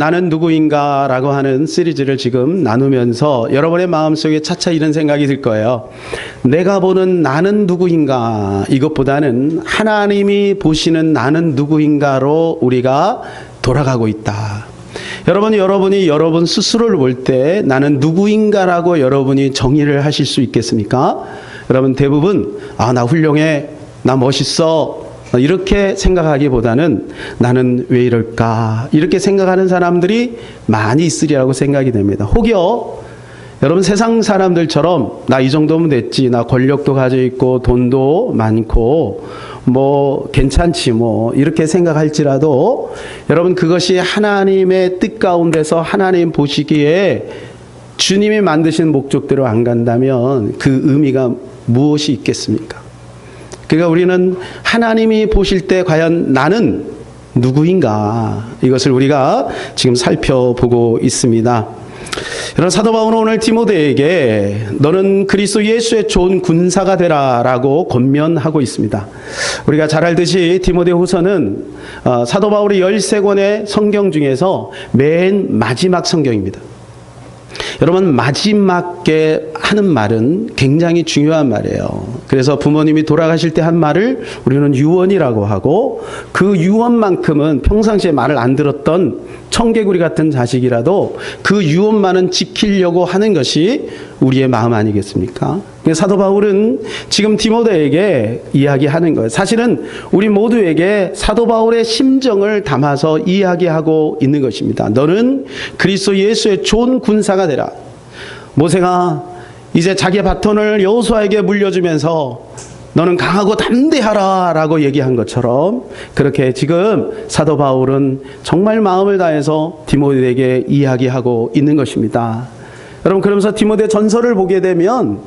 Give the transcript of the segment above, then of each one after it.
나는 누구인가 라고 하는 시리즈를 지금 나누면서 여러분의 마음속에 차차 이런 생각이 들 거예요. 내가 보는 나는 누구인가 이것보다는 하나님이 보시는 나는 누구인가로 우리가 돌아가고 있다. 여러분이 여러분 스스로를 볼 때 나는 누구인가라고 여러분이 정의를 하실 수 있겠습니까? 여러분 대부분 나 훌륭해, 나 멋있어 이렇게 생각하기보다는 나는 왜 이럴까 이렇게 생각하는 사람들이 많이 있으리라고 생각이 됩니다. 혹여 여러분 세상 사람들처럼 나 이 정도면 됐지, 나 권력도 가지고 있고 돈도 많고 뭐 괜찮지 뭐 이렇게 생각할지라도 여러분 그것이 하나님의 뜻 가운데서 하나님 보시기에 주님이 만드신 목적대로 안 간다면 그 의미가 무엇이 있겠습니까? 그러니까 우리는 하나님이 보실 때 과연 나는 누구인가 이것을 우리가 지금 살펴보고 있습니다. 여러분 사도 바울은 오늘 디모데에게 너는 그리스도 예수의 좋은 군사가 되라라고 권면하고 있습니다. 우리가 잘 알듯이 디모데후서는 사도 바울의 13권의 성경 중에서 맨 마지막 성경입니다. 여러분 마지막에 하는 말은 굉장히 중요한 말이에요. 그래서 부모님이 돌아가실 때 한 말을 우리는 유언이라고 하고 그 유언만큼은 평상시에 말을 안 들었던 청개구리 같은 자식이라도 그 유언만은 지키려고 하는 것이 우리의 마음 아니겠습니까? 사도 바울은 지금 디모데에게 이야기하는 거예요. 사실은 우리 모두에게 사도 바울의 심정을 담아서 이야기하고 있는 것입니다. 너는 그리스도 예수의 좋은 군사가 되라. 모세가 이제 자기 바톤을 여호수아에게 물려주면서 너는 강하고 담대하라 라고 얘기한 것처럼 그렇게 지금 사도 바울은 정말 마음을 다해서 디모데에게 이야기하고 있는 것입니다. 여러분 그러면서 디모데 전서를 보게 되면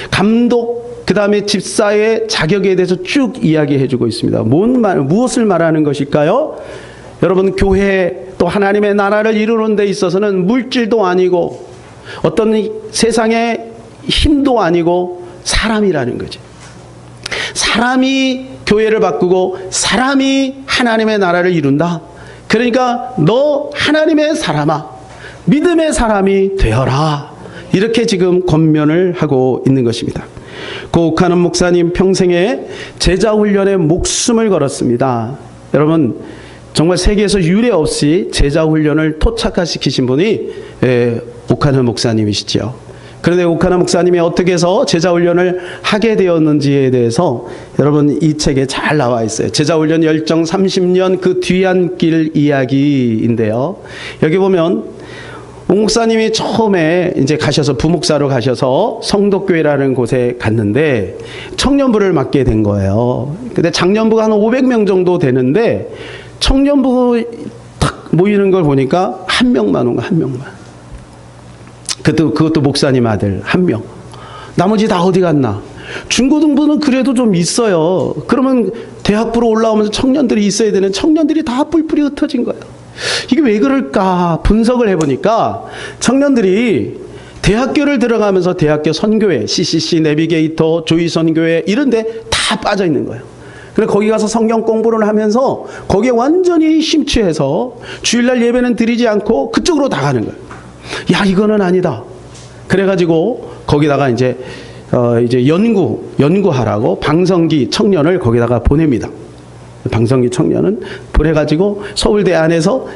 감독 그 다음에 집사의 자격에 대해서 쭉 이야기해주고 있습니다. 무엇을 말하는 것일까요? 여러분 교회 또 하나님의 나라를 이루는 데 있어서는 물질도 아니고 어떤 세상의 힘도 아니고 사람이라는 거죠. 사람이 교회를 바꾸고 사람이 하나님의 나라를 이룬다. 그러니까 너 하나님의 사람아, 믿음의 사람이 되어라. 이렇게 지금 권면을 하고 있는 것입니다. 고 옥하는 목사님 평생에 제자 훈련에 목숨을 걸었습니다. 여러분 정말 세계에서 유례 없이 제자 훈련을 토착화시키신 분이 옥하는 목사님이시죠. 그런데 옥하나 목사님이 어떻게 해서 제자훈련을 하게 되었는지에 대해서 여러분 이 책에 잘 나와 있어요. 제자훈련 열정 30년 그 뒤안길 이야기인데요. 여기 보면 옥 목사님이 처음에 이제 가셔서 부목사로 가셔서 성덕교회라는 곳에 갔는데 청년부를 맡게 된 거예요. 근데 장년부가 한 500명 정도 되는데 청년부 딱 모이는 걸 보니까 한 명만 온 거야, 한 명만. 그것도 목사님 아들 한 명. 나머지 다 어디 갔나? 중고등부는 그래도 좀 있어요. 그러면 대학부로 올라오면서 청년들이 있어야 되는 청년들이 다 뿔뿔이 흩어진 거예요. 이게 왜 그럴까 분석을 해보니까 청년들이 대학교를 들어가면서 대학교 선교회, CCC, 내비게이터, 조이 선교회 이런 데 다 빠져 있는 거예요. 그래서 거기 가서 성경 공부를 하면서 거기에 완전히 심취해서 주일날 예배는 드리지 않고 그쪽으로 다 가는 거예요. 야 이거는 아니다. 그래가지고 거기다가 이제 연구하라고 방성기 청년을 거기다가 보냅니다. 방성기 청년은 보내가지고 서울대 안에서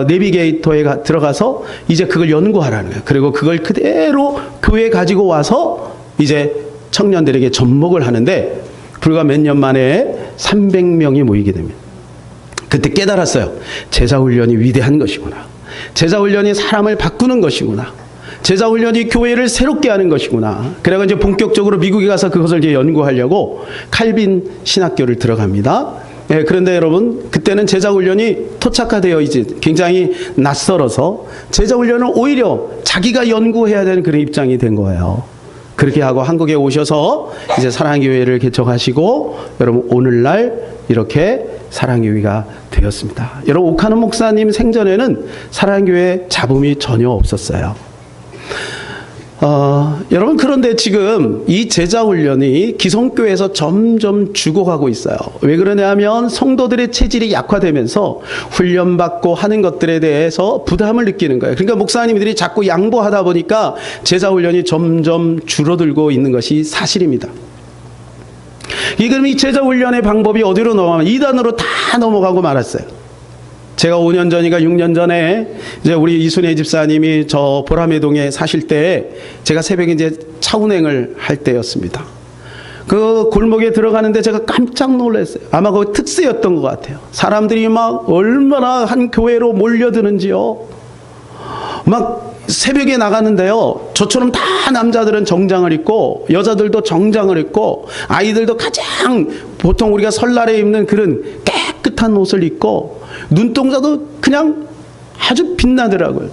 내비게이터에 들어가서 이제 그걸 연구하라는 거예요. 그리고 그걸 그대로 교회에 가지고 와서 이제 청년들에게 접목을 하는데 불과 몇 년 만에 300명이 모이게 됩니다. 그때 깨달았어요. 제자훈련이 위대한 것이구나. 제자훈련이 사람을 바꾸는 것이구나. 제자훈련이 교회를 새롭게 하는 것이구나. 그래서 이제 본격적으로 미국에 가서 그것을 이제 연구하려고 칼빈 신학교를 들어갑니다. 예, 그런데 여러분 그때는 제자훈련이 토착화되어 이제 굉장히 낯설어서 제자훈련은 오히려 자기가 연구해야 되는 그런 입장이 된 거예요. 그렇게 하고 한국에 오셔서 이제 사랑교회를 개척하시고 여러분 오늘날 이렇게 사랑교회가 되었습니다. 여러분 옥하는 목사님 생전에는 사랑교회 잡음이 전혀 없었어요. 여러분, 그런데 지금 이 제자훈련이 기성교회에서 점점 죽어가고 있어요. 왜 그러냐면 성도들의 체질이 약화되면서 훈련받고 하는 것들에 대해서 부담을 느끼는 거예요. 그러니까 목사님들이 자꾸 양보하다 보니까 제자훈련이 점점 줄어들고 있는 것이 사실입니다. 그럼 이 제자훈련의 방법이 어디로 넘어가면 이단으로 다 넘어가고 말았어요. 제가 5년 전인가 6년 전에 이제 우리 이순혜 집사님이 저 보라매동에 사실 때 제가 새벽에 이제 차 운행을 할 때였습니다. 그 골목에 들어가는데 제가 깜짝 놀랐어요. 아마 그 특세였던 것 같아요. 사람들이 막 얼마나 한 교회로 몰려드는지요. 막 새벽에 나가는데요. 저처럼 다 남자들은 정장을 입고 여자들도 정장을 입고 아이들도 가장 보통 우리가 설날에 입는 그런 깨끗한 옷을 입고 눈동자도 그냥 아주 빛나더라고요.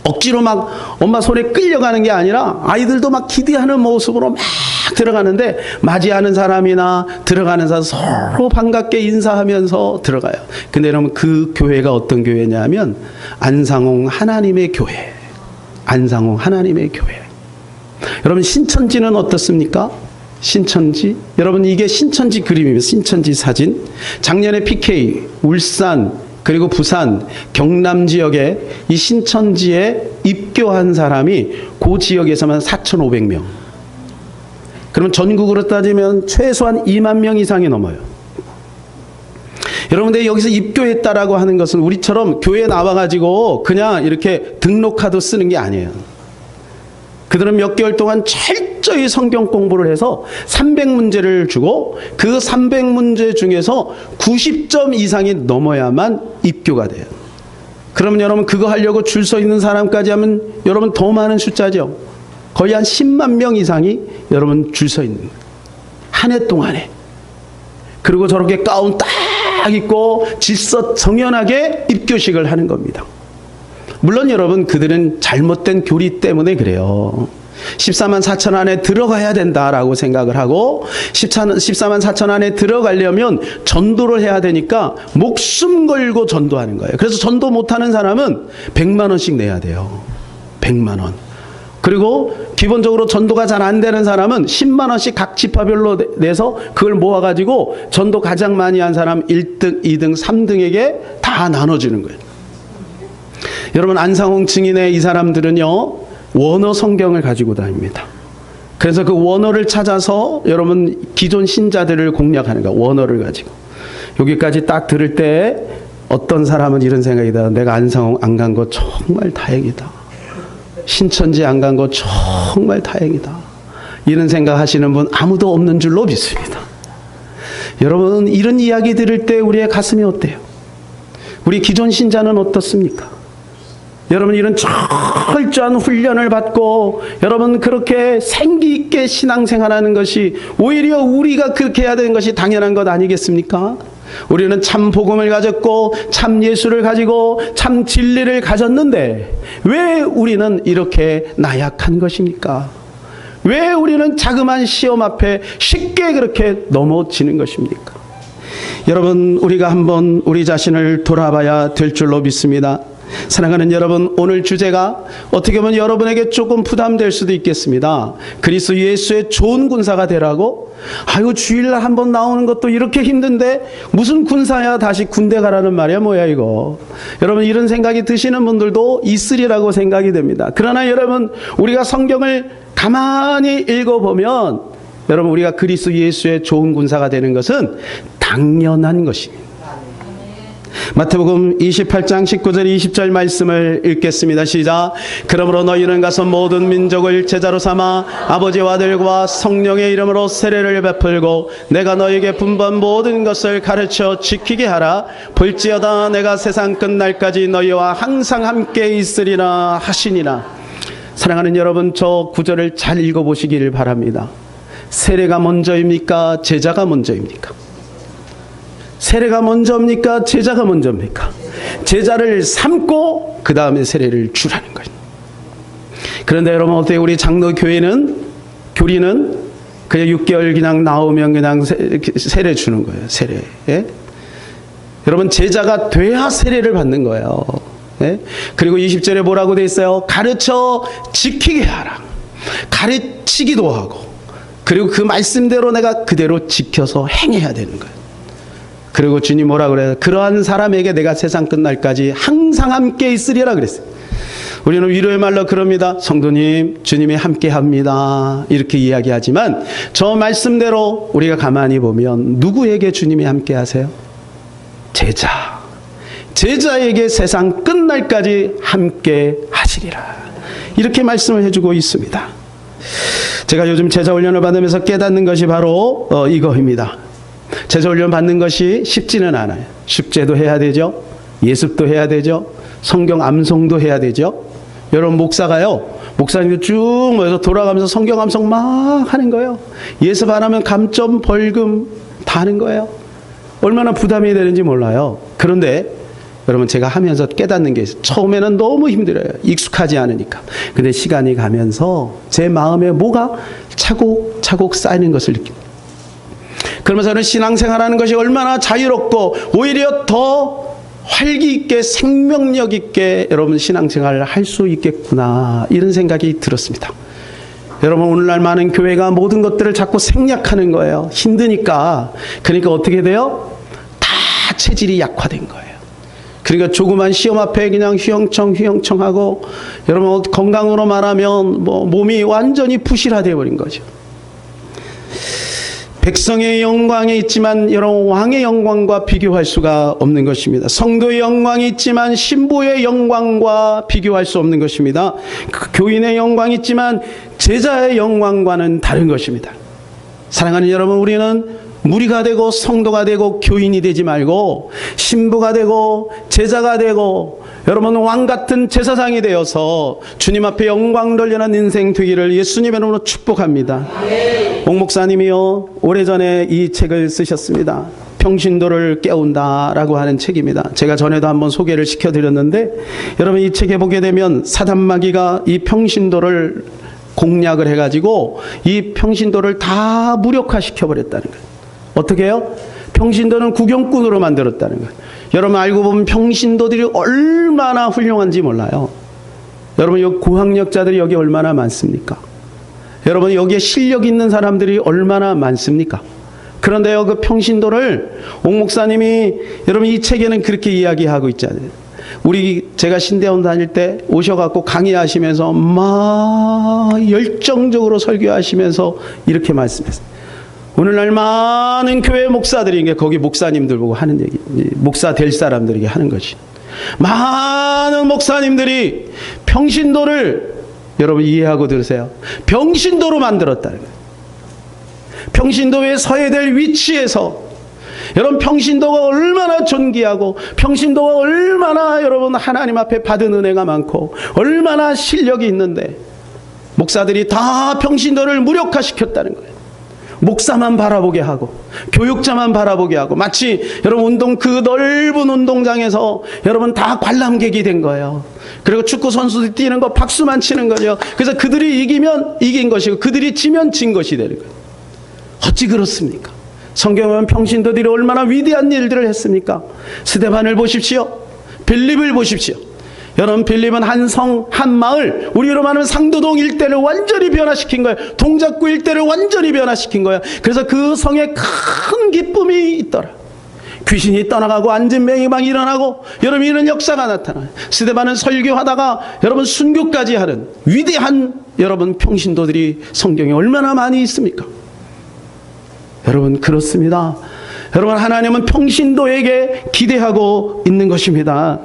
억지로 막 엄마 손에 끌려가는 게 아니라 아이들도 막 기대하는 모습으로 막 들어가는데 맞이하는 사람이나 들어가는 사람 서로 반갑게 인사하면서 들어가요. 근데 여러분, 그 교회가 어떤 교회냐면 안상홍 하나님의 교회. 안상홍 하나님의 교회. 여러분, 신천지는 어떻습니까? 신천지, 여러분, 이게 신천지 그림입니다. 신천지 사진. 작년에 PK, 울산, 그리고 부산, 경남 지역에 이 신천지에 입교한 사람이 그 지역에서만 4,500명. 그러면 전국으로 따지면 최소한 2만 명 이상이 넘어요. 여러분들, 여기서 입교했다라고 하는 것은 우리처럼 교회에 나와가지고 그냥 이렇게 등록카드 쓰는 게 아니에요. 그들은 몇 개월 동안 철저히 성경 공부를 해서 300문제를 주고 그 300문제 중에서 90점 이상이 넘어야만 입교가 돼요. 그러면 여러분, 그거 하려고 줄 서 있는 사람까지 하면 여러분 더 많은 숫자죠. 거의 한 10만 명 이상이 여러분 줄 서 있는 거예요. 한 해 동안에. 그리고 저렇게 가운 딱 입고 질서 정연하게 입교식을 하는 겁니다. 물론 여러분, 그들은 잘못된 교리 때문에 그래요. 14만 4천 안에 들어가야 된다라고 생각을 하고 14만 4천 안에 들어가려면 전도를 해야 되니까 목숨 걸고 전도하는 거예요. 그래서 전도 못하는 사람은 100만 원씩 내야 돼요. 100만 원. 그리고 기본적으로 전도가 잘 안 되는 사람은 10만 원씩 각 지파별로 내서 그걸 모아가지고 전도 가장 많이 한 사람 1등, 2등, 3등에게 다 나눠주는 거예요. 여러분, 안상홍 증인의 이 사람들은요, 원어 성경을 가지고 다닙니다. 그래서 그 원어를 찾아서 여러분 기존 신자들을 공략하는 거예요. 원어를 가지고. 여기까지 딱 들을 때 어떤 사람은 이런 생각이 들어요. 내가 안상홍 안 간 거 정말 다행이다. 신천지 안 간 거 정말 다행이다. 이런 생각 하시는 분 아무도 없는 줄로 믿습니다. 여러분, 이런 이야기 들을 때 우리의 가슴이 어때요? 우리 기존 신자는 어떻습니까? 여러분, 이런 철저한 훈련을 받고 여러분 그렇게 생기 있게 신앙생활하는 것이 오히려 우리가 그렇게 해야 되는 것이 당연한 것 아니겠습니까? 우리는 참 복음을 가졌고 참 예수를 가지고 참 진리를 가졌는데 왜 우리는 이렇게 나약한 것입니까? 왜 우리는 자그마한 시험 앞에 쉽게 그렇게 넘어지는 것입니까? 여러분, 우리가 한번 우리 자신을 돌아봐야 될 줄로 믿습니다. 사랑하는 여러분, 오늘 주제가 어떻게 보면 여러분에게 조금 부담될 수도 있겠습니다. 그리스도 예수의 좋은 군사가 되라고? 아이고, 주일날 한번 나오는 것도 이렇게 힘든데 무슨 군사야, 다시 군대 가라는 말이야 뭐야 이거. 여러분, 이런 생각이 드시는 분들도 있으리라고 생각이 됩니다. 그러나 여러분, 우리가 성경을 가만히 읽어보면 여러분, 우리가 그리스도 예수의 좋은 군사가 되는 것은 당연한 것입니다. 마태복음 28장 19절 20절 말씀을 읽겠습니다. 시작. 그러므로 너희는 가서 모든 민족을 제자로 삼아 아버지와 아들과 성령의 이름으로 세례를 베풀고 내가 너희에게 분부한 모든 것을 가르쳐 지키게 하라. 볼지어다 내가 세상 끝날까지 너희와 항상 함께 있으리라 하시니라. 사랑하는 여러분, 저 구절을 잘 읽어보시기를 바랍니다. 세례가 먼저입니까? 제자가 먼저입니까? 세례가 먼저입니까? 제자가 먼저입니까? 제자를 삼고 그 다음에 세례를 주라는 거예요. 그런데 여러분, 어때요? 우리 장로교회는, 교리는 그냥 6개월 그냥 나오면 그냥 세례 주는 거예요. 세례. 예? 여러분, 제자가 돼야 세례를 받는 거예요. 예? 그리고 20절에 뭐라고 돼 있어요? 가르쳐 지키게 하라. 가르치기도 하고, 그리고 그 말씀대로 내가 그대로 지켜서 행해야 되는 거예요. 그리고 주님 뭐라 그래요? 그러한 사람에게 내가 세상 끝날까지 항상 함께 있으리라 그랬어요. 우리는 위로의 말로 그럽니다. 성도님, 주님이 함께 합니다. 이렇게 이야기하지만 저 말씀대로 우리가 가만히 보면 누구에게 주님이 함께 하세요? 제자. 제자에게 세상 끝날까지 함께 하시리라. 이렇게 말씀을 해주고 있습니다. 제가 요즘 제자훈련을 받으면서 깨닫는 것이 바로 이거입니다. 제자훈련 받는 것이 쉽지는 않아요. 숙제도 해야 되죠. 예습도 해야 되죠. 성경 암송도 해야 되죠. 여러분, 목사님도 쭉 모여서 돌아가면서 성경 암송 막 하는 거예요. 예습 안 하면 감점, 벌금 다 하는 거예요. 얼마나 부담이 되는지 몰라요. 그런데 여러분, 제가 하면서 깨닫는 게 있어요. 처음에는 너무 힘들어요. 익숙하지 않으니까. 근데 시간이 가면서 제 마음에 뭐가 차곡차곡 쌓이는 것을 느낍니다. 그러면서 저는 신앙생활하는 것이 얼마나 자유롭고 오히려 더 활기 있게, 생명력 있게 여러분 신앙생활을 할 수 있겠구나, 이런 생각이 들었습니다. 여러분, 오늘날 많은 교회가 모든 것들을 자꾸 생략하는 거예요. 힘드니까. 그러니까 어떻게 돼요? 다 체질이 약화된 거예요. 그러니까 조그만 시험 앞에 그냥 휘영청하고, 여러분 건강으로 말하면 몸이 완전히 부실화되어 버린 거죠. 백성의 영광이 있지만 여러분, 왕의 영광과 비교할 수가 없는 것입니다. 성도의 영광이 있지만 신부의 영광과 비교할 수 없는 것입니다. 교인의 영광이 있지만 제자의 영광과는 다른 것입니다. 사랑하는 여러분, 우리는 무리가 되고 성도가 되고 교인이 되지 말고 신부가 되고 제자가 되고 여러분 왕같은 제사장이 되어서 주님 앞에 영광 돌리는 인생 되기를 예수님의 이름으로 축복합니다. 옥 목사님이요, 오래전에 이 책을 쓰셨습니다. 평신도를 깨운다라고 하는 책입니다. 제가 전에도 한번 소개를 시켜드렸는데, 여러분 이 책에 보게 되면 사단마귀가 이 평신도를 공략을 해가지고 이 평신도를 다 무력화시켜버렸다는 거예요. 어떻게 해요? 평신도는 구경꾼으로 만들었다는 거예요. 여러분 알고 보면 평신도들이 얼마나 훌륭한지 몰라요. 여러분 여기 고학력자들이 여기 얼마나 많습니까? 여러분 여기에 실력 있는 사람들이 얼마나 많습니까? 그런데요, 그 평신도를 옥 목사님이 여러분 이 책에는 그렇게 이야기하고 있잖아요. 제가 신대원 다닐 때 오셔갖고 강의하시면서 막 열정적으로 설교하시면서 이렇게 말씀했어요. 오늘날 많은 교회 목사들이, 이게 거기 목사님들 보고 하는 얘기, 목사 될 사람들에게 하는 것이, 많은 목사님들이 평신도를 여러분 이해하고 들으세요. 병신도로 만들었다는 거예요. 평신도에 서야 될 위치에서, 여러분 평신도가 얼마나 존귀하고 평신도가 얼마나 여러분 하나님 앞에 받은 은혜가 많고 얼마나 실력이 있는데 목사들이 다 평신도를 무력화시켰다는 거예요. 목사만 바라보게 하고 교육자만 바라보게 하고, 마치 여러분 그 넓은 운동장에서 여러분 다 관람객이 된 거예요. 그리고 축구 선수들이 뛰는 거 박수만 치는 거죠. 그래서 그들이 이기면 이긴 것이고 그들이 지면 진 것이 되는 거예요. 어찌 그렇습니까? 성경에 보면 평신도들이 얼마나 위대한 일들을 했습니까? 스데반을 보십시오. 빌립을 보십시오. 여러분 빌립은 한 성, 한 마을, 우리로 말하면 상도동 일대를 완전히 변화시킨 거예요. 동작구 일대를 완전히 변화시킨 거예요. 그래서 그 성에 큰 기쁨이 있더라. 귀신이 떠나가고 안진뱅이 막 일어나고 여러분 이런 역사가 나타나요. 스데반은 설교하다가 여러분 순교까지 하는 위대한 여러분 평신도들이 성경에 얼마나 많이 있습니까? 여러분 그렇습니다. 여러분 하나님은 평신도에게 기대하고 있는 것입니다.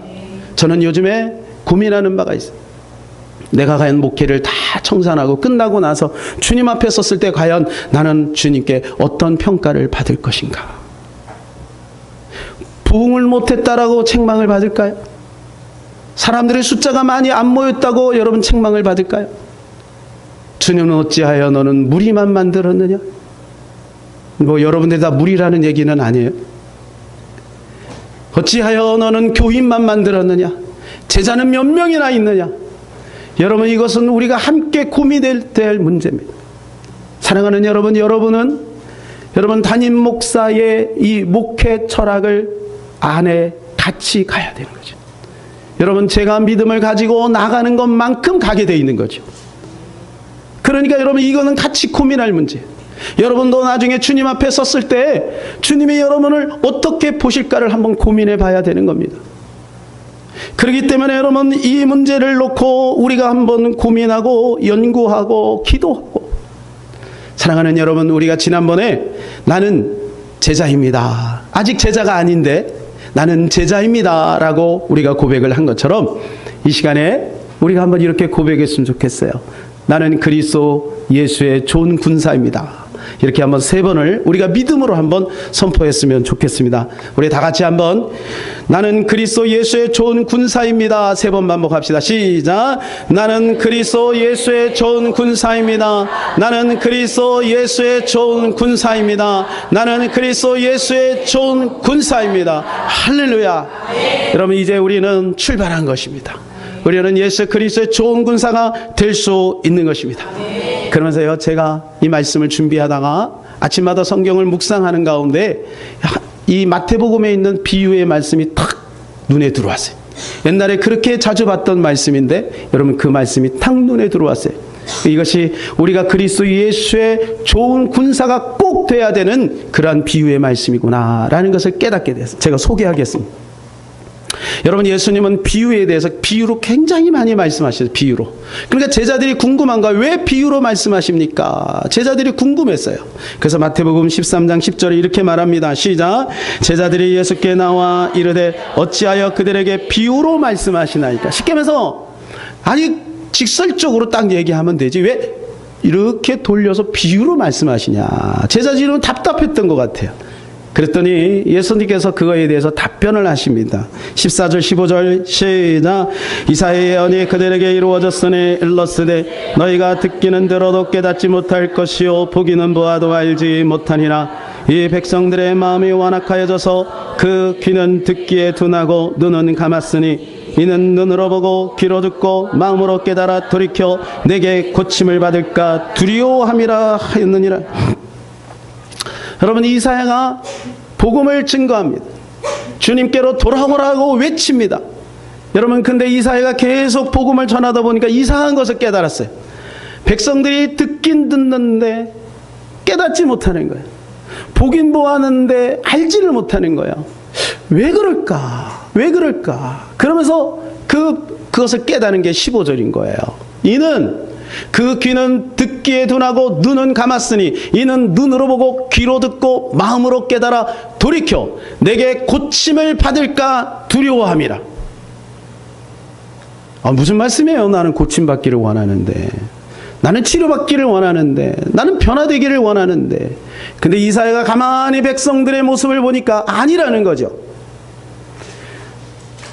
저는 요즘에 고민하는 바가 있어요. 내가 과연 목회를 다 청산하고 끝나고 나서 주님 앞에 섰을 때 과연 나는 주님께 어떤 평가를 받을 것인가? 부흥을 못했다라고 책망을 받을까요? 사람들의 숫자가 많이 안 모였다고 여러분 책망을 받을까요? 주님은 어찌하여 너는 무리만 만들었느냐? 여러분들 다 무리라는 얘기는 아니에요. 어찌하여 너는 교인만 만들었느냐? 제자는 몇 명이나 있느냐? 여러분 이것은 우리가 함께 고민해야 될 문제입니다. 사랑하는 여러분, 여러분은 여러분 담임 목사의 이 목회 철학을 안에 같이 가야 되는 거죠. 여러분, 제가 믿음을 가지고 나가는 것만큼 가게 돼 있는 거죠. 그러니까 여러분, 이거는 같이 고민할 문제. 여러분도 나중에 주님 앞에 섰을 때 주님이 여러분을 어떻게 보실까를 한번 고민해 봐야 되는 겁니다. 그렇기 때문에 여러분, 이 문제를 놓고 우리가 한번 고민하고 연구하고 기도하고, 사랑하는 여러분, 우리가 지난번에 나는 제자입니다, 아직 제자가 아닌데 나는 제자입니다 라고 우리가 고백을 한 것처럼 이 시간에 우리가 한번 이렇게 고백했으면 좋겠어요. 나는 그리스도 예수의 좋은 군사입니다. 이렇게 한번 3번을 우리가 믿음으로 한번 선포했으면 좋겠습니다. 우리 다 같이 한번 나는 그리스도 예수의 좋은 군사입니다. 3번 반복합시다. 시작. 나는 그리스도 예수의 좋은 군사입니다. 나는 그리스도 예수의 좋은 군사입니다. 나는 그리스도 예수의 좋은 군사입니다. 할렐루야. 여러분, 이제 우리는 출발한 것입니다. 우리는 예수 그리스도의 좋은 군사가 될 수 있는 것입니다. 그러면서요, 제가 이 말씀을 준비하다가 아침마다 성경을 묵상하는 가운데 이 마태복음에 있는 비유의 말씀이 탁 눈에 들어왔어요. 옛날에 그렇게 자주 봤던 말씀인데 여러분, 그 말씀이 탁 눈에 들어왔어요. 이것이 우리가 그리스도 예수의 좋은 군사가 꼭 돼야 되는 그러한 비유의 말씀이구나라는 것을 깨닫게 됐어요. 제가 소개하겠습니다. 여러분, 예수님은 비유에 대해서 비유로 굉장히 많이 말씀하셨어요. 비유로. 그러니까 제자들이 궁금한 거예요. 왜 비유로 말씀하십니까? 제자들이 궁금했어요. 그래서 마태복음 13장 10절에 이렇게 말합니다. 시작. 제자들이 예수께 나와 이르되 어찌하여 그들에게 비유로 말씀하시나이까. 쉽게 말해서 아니 직설적으로 딱 얘기하면 되지 왜 이렇게 돌려서 비유로 말씀하시냐. 제자들은 답답했던 것 같아요. 그랬더니 예수님께서 그거에 대해서 답변을 하십니다. 14절 15절 시작. 이사야의 예언이 그들에게 이루어졌으니 일렀으되 너희가 듣기는 들어도 깨닫지 못할 것이요 보기는 보아도 알지 못하니라. 이 백성들의 마음이 완악하여져서 그 귀는 듣기에 둔하고 눈은 감았으니 이는 눈으로 보고 귀로 듣고 마음으로 깨달아 돌이켜 내게 고침을 받을까 두려워함이라 하였느니라. 여러분, 이사야가 복음을 증거합니다. 주님께로 돌아오라고 외칩니다. 여러분, 근데 이사야가 계속 복음을 전하다 보니까 이상한 것을 깨달았어요. 백성들이 듣긴 듣는데 깨닫지 못하는 거예요. 보긴 보았는데 알지를 못하는 거예요. 왜 그럴까? 왜 그럴까? 그러면서 그것을 깨닫는 게 15절인 거예요. 이는 그 귀는 듣기에 둔하고 눈은 감았으니 이는 눈으로 보고 귀로 듣고 마음으로 깨달아 돌이켜 내게 고침을 받을까 두려워함이라. 무슨 말씀이에요? 나는 고침받기를 원하는데, 나는 치료받기를 원하는데, 나는 변화되기를 원하는데. 근데 이사야가 가만히 백성들의 모습을 보니까 아니라는 거죠.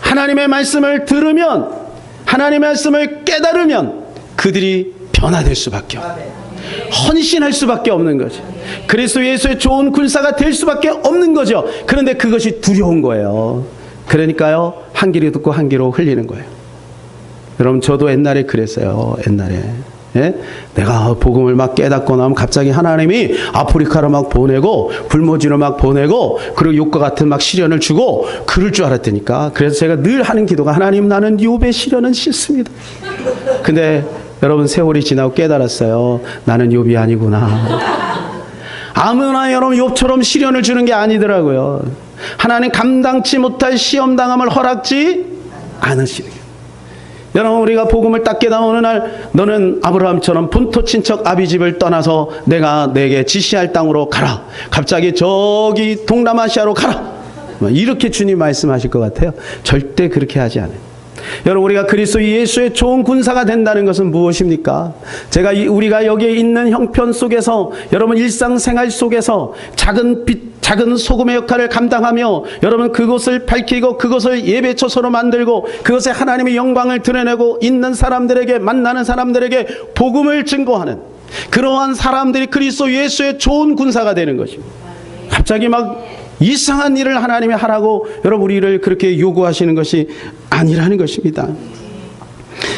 하나님의 말씀을 들으면, 하나님의 말씀을 깨달으면 그들이 변화될 수밖에 없는, 헌신할 수밖에 없는 거죠. 그리스도 예수의 좋은 군사가 될 수밖에 없는 거죠. 그런데 그것이 두려운 거예요. 그러니까요, 한 귀로 듣고 한 귀로 흘리는 거예요. 여러분, 저도 옛날에 그랬어요. 옛날에 내가 복음을 막 깨닫고 나면 갑자기 하나님이 아프리카로 막 보내고 불모지로 막 보내고 그리고 욕과 같은 막 시련을 주고 그럴 줄 알았다니까. 그래서 제가 늘 하는 기도가 하나님, 나는 욥의 시련은 싫습니다. 근데 여러분, 세월이 지나고 깨달았어요. 나는 욥이 아니구나. 아무나 여러분 욥처럼 시련을 주는 게 아니더라고요. 하나님 감당치 못할 시험당함을 허락지 않으시는 거예요. 여러분, 우리가 복음을 딱 깨닫는 어느 날 너는 아브라함처럼 본토 친척 아비집을 떠나서 내가 내게 지시할 땅으로 가라. 갑자기 저기 동남아시아로 가라. 이렇게 주님 말씀하실 것 같아요. 절대 그렇게 하지 않아요. 여러분, 우리가 그리스도 예수의 좋은 군사가 된다는 것은 무엇입니까? 우리가 여기에 있는 형편 속에서, 여러분 일상생활 속에서 작은 빛, 작은 소금의 역할을 감당하며 여러분 그것을 밝히고 그것을 예배처소로 만들고 그것에 하나님의 영광을 드러내고 있는 사람들에게, 만나는 사람들에게 복음을 증거하는 그러한 사람들이 그리스도 예수의 좋은 군사가 되는 것입니다. 갑자기 막 이상한 일을 하나님이 하라고 여러분 우리를 그렇게 요구하시는 것이 아니라는 것입니다.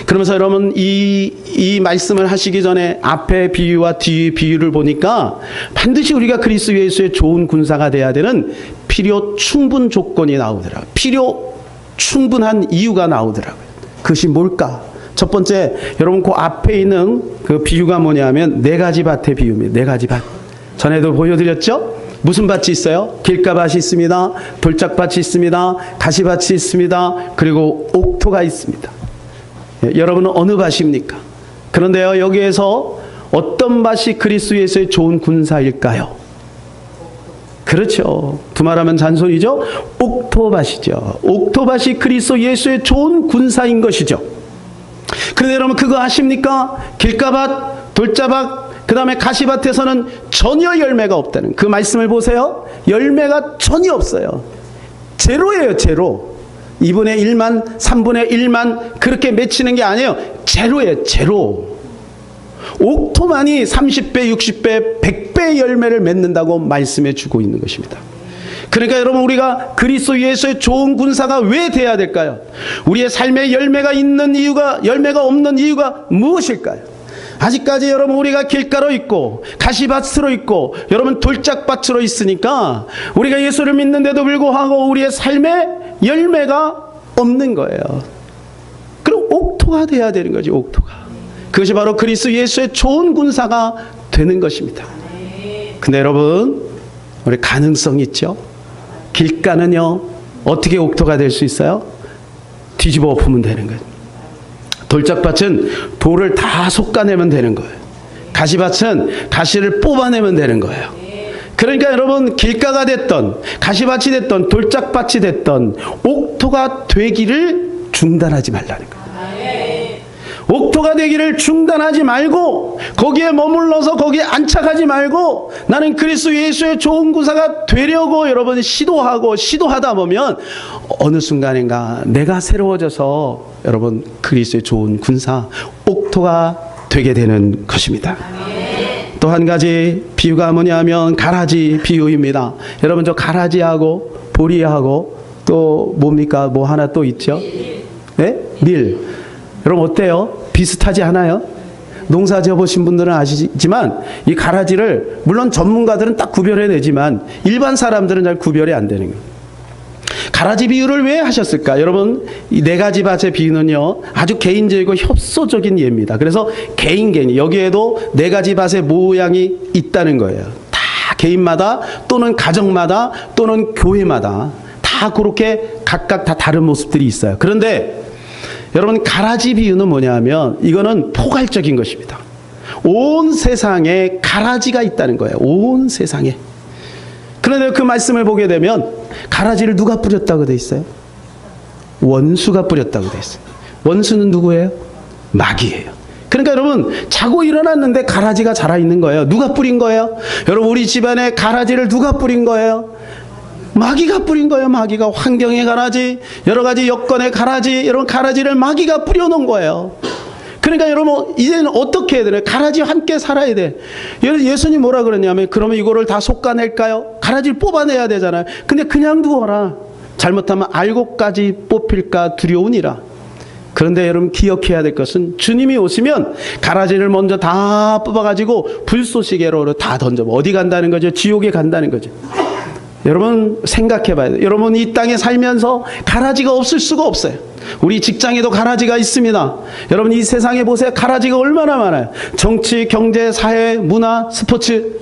그러면서 여러분 이 말씀을 하시기 전에 앞에 비유와 뒤 비유를 보니까 반드시 우리가 그리스도 예수의 좋은 군사가 돼야 되는 필요 충분 조건이 나오더라고요. 필요 충분한 이유가 나오더라고요. 그것이 뭘까? 첫 번째, 여러분 그 앞에 있는 그 비유가 뭐냐면 네 가지 밭의 비유입니다. 네 가지 밭. 전에도 보여드렸죠? 무슨 밭이 있어요? 길가밭이 있습니다. 돌짝밭이 있습니다. 가시밭이 있습니다. 그리고 옥토가 있습니다. 여러분은 어느 밭입니까? 그런데요, 여기에서 어떤 밭이 그리스도 예수의 좋은 군사일까요? 그렇죠. 두말하면 잔소리죠. 옥토밭이죠. 옥토밭이 그리스도 예수의 좋은 군사인 것이죠. 그런데 여러분 그거 아십니까? 길가밭, 돌자밭, 그 다음에 가시밭에서는 전혀 열매가 없다는 그 말씀을 보세요. 열매가 전혀 없어요. 제로예요, 제로. 2분의 1만, 3분의 1만 그렇게 맺히는 게 아니에요. 제로예요, 제로. 옥토만이 30배, 60배, 100배의 열매를 맺는다고 말씀해 주고 있는 것입니다. 그러니까 여러분 우리가 그리스도 예수의 좋은 군사가 왜 돼야 될까요? 우리의 삶에 열매가 있는 이유가, 열매가 없는 이유가 무엇일까요? 아직까지 여러분 우리가 길가로 있고 가시밭으로 있고 여러분 돌짝밭으로 있으니까 우리가 예수를 믿는데도 불구하고 우리의 삶에 열매가 없는 거예요. 그럼 옥토가 돼야 되는 거지, 옥토가. 그것이 바로 그리스도 예수의 좋은 군사가 되는 것입니다. 근데 여러분 우리 가능성 있죠? 길가는요 어떻게 옥토가 될 수 있어요? 뒤집어 엎으면 되는 거예요. 돌짝밭은 돌을 다 솎아내면 되는 거예요. 가시밭은 가시를 뽑아내면 되는 거예요. 그러니까 여러분 길가가 됐던 가시밭이 됐던 돌짝밭이 됐던 옥토가 되기를 중단하지 말라는 거예요. 옥토가 되기를 중단하지 말고 거기에 머물러서 거기에 안착하지 말고 나는 그리스도 예수의 좋은 군사가 되려고 여러분 시도하다 보면 어느 순간인가 내가 새로워져서 여러분 그리스도의 좋은 군사 옥토가 되게 되는 것입니다. 또 한 가지 비유가 뭐냐면 가라지 비유입니다. 여러분 저 가라지하고 보리하고 또 뭡니까? 뭐 하나 또 있죠? 네? 밀. 여러분 어때요? 비슷하지 않아요? 농사 지어보신 분들은 아시지만 이 가라지를 물론 전문가들은 딱 구별해내지만 일반 사람들은 잘 구별이 안 되는 거예요. 가라지 비유를 왜 하셨을까? 여러분 이 네 가지 밭의 비유는요 아주 개인적이고 협소적인 예입니다. 그래서 개인 여기에도 네 가지 밭의 모양이 있다는 거예요. 다 개인마다 또는 가정마다 또는 교회마다 다 그렇게 각각 다 다른 모습들이 있어요. 그런데 여러분 가라지 비유는 뭐냐면 이거는 포괄적인 것입니다. 온 세상에 가라지가 있다는 거예요. 온 세상에. 그런데 그 말씀을 보게 되면 가라지를 누가 뿌렸다고 돼 있어요? 원수가 뿌렸다고 돼 있어요. 원수는 누구예요? 마귀예요. 그러니까 여러분 자고 일어났는데 가라지가 자라 있는 거예요. 누가 뿌린 거예요? 여러분 우리 집안에 가라지를 누가 뿌린 거예요? 마귀가 뿌린 거예요. 마귀가 환경의 가라지, 여러 가지 여건의 가라지, 이런 가라지를 마귀가 뿌려놓은 거예요. 그러니까 여러분 이제는 어떻게 해야 되나요? 가라지 함께 살아야 돼. 예수님 뭐라 그러냐면 그러면 이거를 다 솎아낼까요? 가라지를 뽑아내야 되잖아요. 근데 그냥 두어라. 잘못하면 알고까지 뽑힐까 두려우니라. 그런데 여러분 기억해야 될 것은 주님이 오시면 가라지를 먼저 다 뽑아가지고 불쏘시개로 다 던져. 어디 간다는 거죠? 지옥에 간다는 거죠. 여러분 생각해 봐야 돼요. 여러분 이 땅에 살면서 가라지가 없을 수가 없어요. 우리 직장에도 가라지가 있습니다. 여러분 이 세상에 보세요. 가라지가 얼마나 많아요. 정치, 경제, 사회, 문화, 스포츠.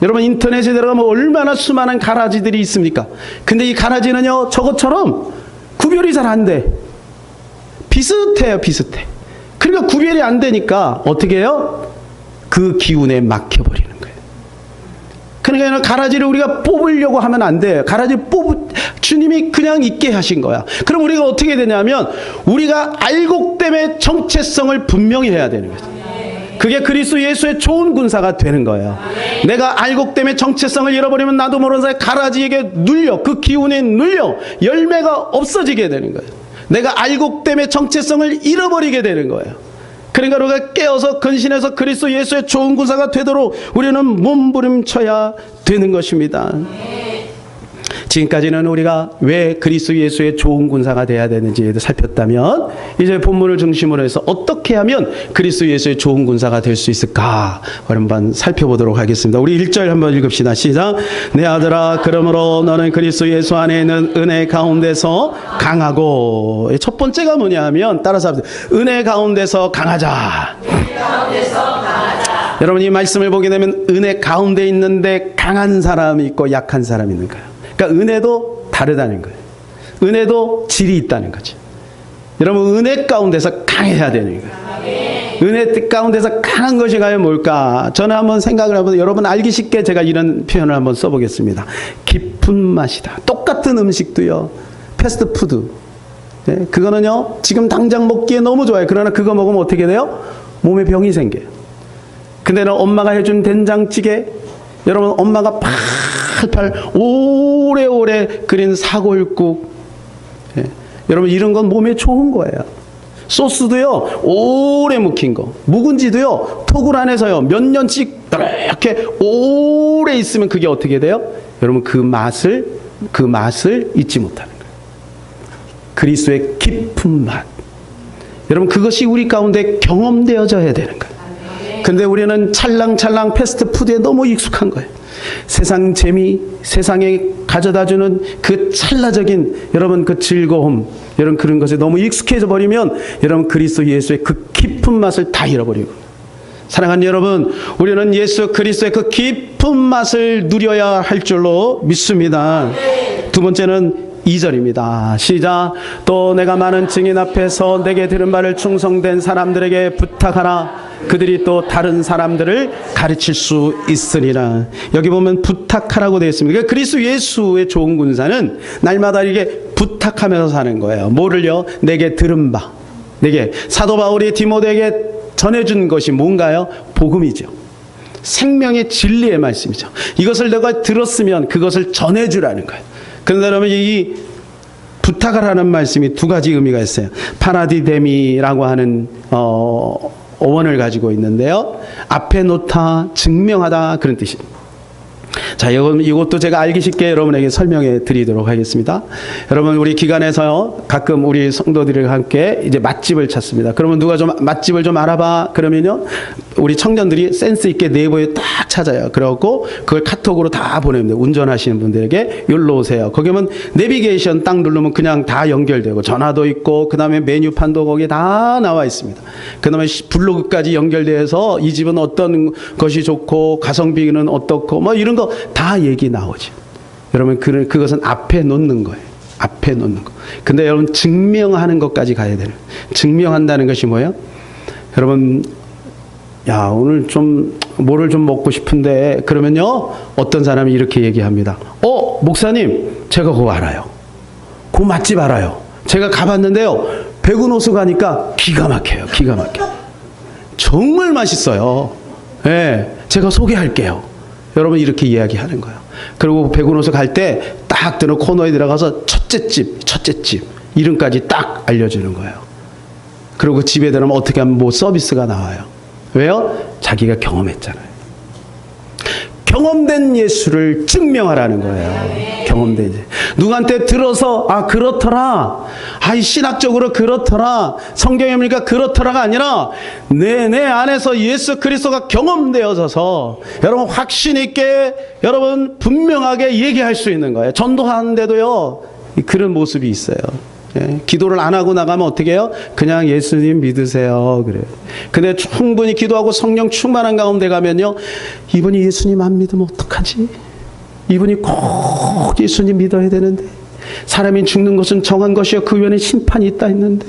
여러분 인터넷에 들어가면 얼마나 수많은 가라지들이 있습니까? 근데 이 가라지는요 저것처럼 구별이 잘 안 돼. 비슷해요. 비슷해. 그러니까 구별이 안 되니까 어떻게 해요? 그 기운에 막혀버리는 거예요. 그러니까 가라지를 우리가 뽑으려고 하면 안 돼요. 가라지 주님이 그냥 있게 하신 거야. 그럼 우리가 어떻게 되냐면 우리가 알곡됨의 정체성을 분명히 해야 되는 거죠. 그게 그리스도 예수의 좋은 군사가 되는 거예요. 내가 알곡됨의 정체성을 잃어버리면 나도 모르는 사이 가라지에게 눌려, 그 기운에 눌려 열매가 없어지게 되는 거예요. 내가 알곡됨의 정체성을 잃어버리게 되는 거예요. 그러니까 우리가 깨어서 근신해서 그리스도 예수의 좋은 군사가 되도록 우리는 몸부림쳐야 되는 것입니다. 지금까지는 우리가 왜 그리스도 예수의 좋은 군사가 돼야 되는지에 살폈다면, 이제 본문을 중심으로 해서 어떻게 하면 그리스도 예수의 좋은 군사가 될 수 있을까 한번 살펴보도록 하겠습니다. 우리 1절 한번 읽읍시다. 시작. 내 아들아, 그러므로 너는 그리스도 예수 안에 있는 은혜 가운데서 강하고. 첫 번째가 뭐냐 하면, 따라서 합시다. 은혜 가운데서 강하자. 은혜 가운데서 강하자. 여러분, 이 말씀을 보게 되면 은혜 가운데 있는데 강한 사람이 있고 약한 사람이 있는 거예요. 그러니까 은혜도 다르다는 거예요. 은혜도 질이 있다는 거죠. 여러분, 은혜 가운데서 강해야 되는 거예요. 은혜 가운데서 강한 것이 과연 뭘까? 저는 한번 생각을 해보면, 여러분 알기 쉽게 제가 이런 표현을 한번 써보겠습니다. 깊은 맛이다. 똑같은 음식도요, 패스트푸드, 네, 그거는요 지금 당장 먹기에 너무 좋아요. 그러나 그거 먹으면 어떻게 돼요? 몸에 병이 생겨요. 근데 엄마가 해준 된장찌개, 여러분 엄마가 팔팔 오래오래 끓인 사골국, 예, 여러분 이런 건 몸에 좋은 거예요. 소스도요 오래 묵힌 거, 묵은지도요 토굴 안에서요 몇 년씩 이렇게 오래 있으면 그게 어떻게 돼요? 여러분 그 맛을 잊지 못하는 거예요. 그리스도의 깊은 맛, 여러분 그것이 우리 가운데 경험되어져야 되는 거예요. 근데 우리는 찰랑찰랑 패스트푸드에 너무 익숙한 거예요. 세상 재미, 세상에 가져다주는 그 찰나적인 여러분 그 즐거움, 여러분 그런 것에 너무 익숙해져 버리면 여러분 그리스도 예수의 그 깊은 맛을 다 잃어버리고. 사랑하는 여러분, 우리는 예수 그리스도의 그 깊은 맛을 누려야 할 줄로 믿습니다. 두 번째는 2절입니다. 시작. 또 내가 많은 증인 앞에서 내게 들은 바를 충성된 사람들에게 부탁하라. 그들이 또 다른 사람들을 가르칠 수 있으리라. 여기 보면 부탁하라고 되어 있습니다. 그러니까 그리스도 예수의 좋은 군사는 날마다 이게 부탁하면서 사는 거예요. 뭐를요? 내게 들은 바. 내게 사도 바울이 디모데에게 전해준 것이 뭔가요? 복음이죠. 생명의 진리의 말씀이죠. 이것을 내가 들었으면 그것을 전해주라는 거예요. 그런데 여러분 이 부탁을 하는 말씀이 두 가지 의미가 있어요. 파라디데미라고 하는 어원을 가지고 있는데요. 앞에 놓다, 증명하다, 그런 뜻입니다. 자, 이것도 제가 알기 쉽게 여러분에게 설명해 드리도록 하겠습니다. 여러분, 우리 기관에서요, 가끔 우리 성도들과 함께 이제 맛집을 찾습니다. 그러면 누가 좀 맛집을 좀 알아봐. 그러면요, 우리 청년들이 센스 있게 네이버에 딱 찾아요. 그래갖고 그걸 카톡으로 다 보냅니다. 운전하시는 분들에게 여기로 오세요. 거기 하면 내비게이션 딱 누르면 그냥 다 연결되고 전화도 있고 그 다음에 메뉴판도 거기에 다 나와 있습니다. 그 다음에 블로그까지 연결돼서 이 집은 어떤 것이 좋고 가성비는 어떻고 뭐 이런 거 다 얘기 나오죠. 여러분 그것은 앞에 놓는 거예요. 앞에 놓는 거. 근데 여러분 증명하는 것까지 가야 돼요. 증명한다는 것이 뭐예요? 여러분, 야 오늘 좀 뭐를 좀 먹고 싶은데, 그러면요 어떤 사람이 이렇게 얘기합니다. 목사님 제가 그거 알아요. 그 맛집 알아요. 제가 가봤는데요 백운호수 가니까 기가 막혀요. 기가 막혀. 정말 맛있어요. 예, 제가 소개할게요. 여러분 이렇게 이야기하는 거예요. 그리고 백운호수 갈 때 딱 드는 코너에 들어가서 첫째 집 이름까지 딱 알려주는 거예요. 그리고 집에 들어가면 어떻게 하면 뭐 서비스가 나와요. 왜요? 자기가 경험했잖아요. 경험된 예수를 증명하라는 거예요. 경험된 예수. 누구한테 들어서 그렇더라. 신학적으로 그렇더라. 성경에 보니까 그렇더라가 아니라 내 안에서 예수 그리스도가 경험되어져서 여러분 확신 있게 여러분 분명하게 얘기할 수 있는 거예요. 전도하는데도요 그런 모습이 있어요. 예, 기도를 안 하고 나가면 어떻게 해요? 그냥 예수님 믿으세요. 그래요. 근데 충분히 기도하고 성령 충만한 가운데 가면요, 이분이 예수님 안 믿으면 어떡하지? 이분이 꼭 예수님 믿어야 되는데, 사람이 죽는 것은 정한 것이요 그 위에 심판이 있다 했는데,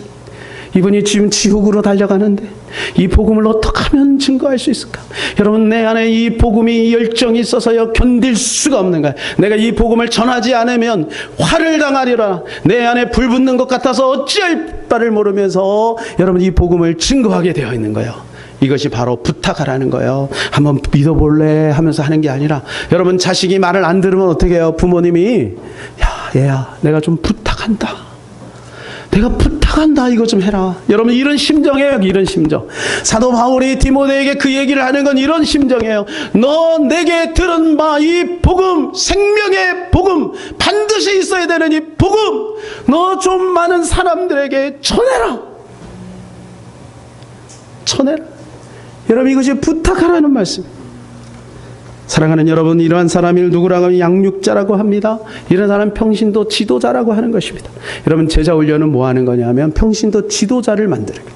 이분이 지금 지옥으로 달려가는데 이 복음을 어떻게 하면 증거할 수 있을까? 여러분 내 안에 이 복음이 열정이 있어서요 견딜 수가 없는 거야. 내가 이 복음을 전하지 않으면 화를 당하리라. 내 안에 불 붙는 것 같아서 어찌할 바를 모르면서 여러분 이 복음을 증거하게 되어 있는 거예요. 이것이 바로 부탁하라는 거예요. 한번 믿어볼래 하면서 하는 게 아니라, 여러분 자식이 말을 안 들으면 어떻게 해요? 부모님이 야 얘야 내가 좀 부탁한다. 내가 부탁한다, 이거 좀 해라. 여러분, 이런 심정이에요. 이런 심정. 사도 바울이 디모데에게 그 얘기를 하는 건 이런 심정이에요. 너 내게 들은 바 이 복음, 생명의 복음, 반드시 있어야 되는 이 복음, 너 좀 많은 사람들에게 전해라. 전해라. 여러분, 이것이 부탁하라는 말씀. 사랑하는 여러분, 이러한 사람을 누구라고 하면 양육자라고 합니다. 이런 사람 평신도 지도자라고 하는 것입니다. 여러분, 제자 훈련은 뭐 하는 거냐면 평신도 지도자를 만드는 거예요.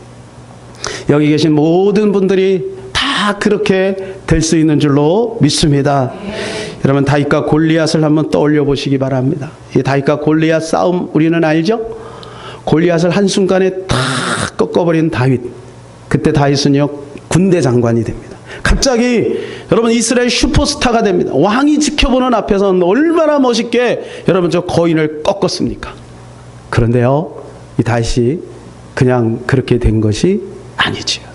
여기 계신 모든 분들이 다 그렇게 될 수 있는 줄로 믿습니다. 여러분, 다윗과 골리앗을 한번 떠올려 보시기 바랍니다. 이 다윗과 골리앗 싸움 우리는 알죠? 골리앗을 한순간에 다 꺾어버린 다윗. 그때 다윗은요, 군대 장관이 됩니다. 갑자기 여러분, 이스라엘 슈퍼스타가 됩니다. 왕이 지켜보는 앞에서는 얼마나 멋있게 여러분 저 거인을 꺾었습니까? 그런데요, 이 다윗이 그냥 그렇게 된 것이 아니지요.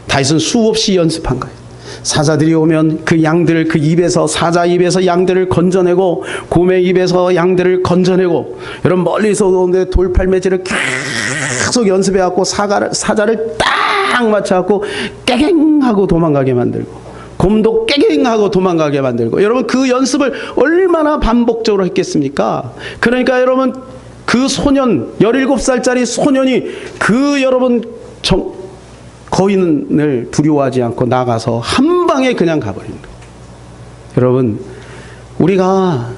다윗은 수없이 연습한 거예요. 사자들이 오면 그 양들을 그 입에서, 사자 입에서 양들을 건져내고 곰의 입에서 양들을 건져내고, 여러분 멀리서 오는데 돌팔매질을 계속 연습해갖고 사자를 딱 맞춰갖고 깨갱하고 도망가게 만들고, 곰도 깨갱하고 도망가게 만들고. 여러분, 그 연습을 얼마나 반복적으로 했겠습니까? 그러니까 여러분, 그 소년, 17살짜리 소년이 그 여러분 거인을 두려워하지 않고 나가서 한 방에 그냥 가버린 거예요. 여러분, 우리가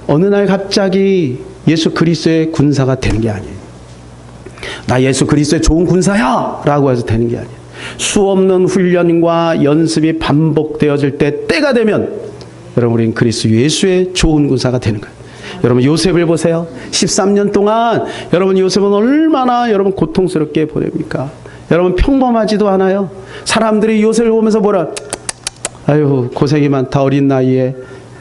어느 날 갑자기 예수 그리스도의 군사가 되는 게 아니에요. 나 예수 그리스도의 좋은 군사야! 라고 해서 되는 게 아니에요. 수없는 훈련과 연습이 반복되어질 때, 때가 되면 여러분, 우리는 그리스도 예수의 좋은 군사가 되는 거예요. 여러분, 요셉을 보세요. 13년 동안 여러분, 요셉은 얼마나 여러분 고통스럽게 보냅니까? 여러분, 평범하지도 않아요. 사람들이 요셉을 보면서 뭐라, 아유, 고생이 많다, 어린 나이에.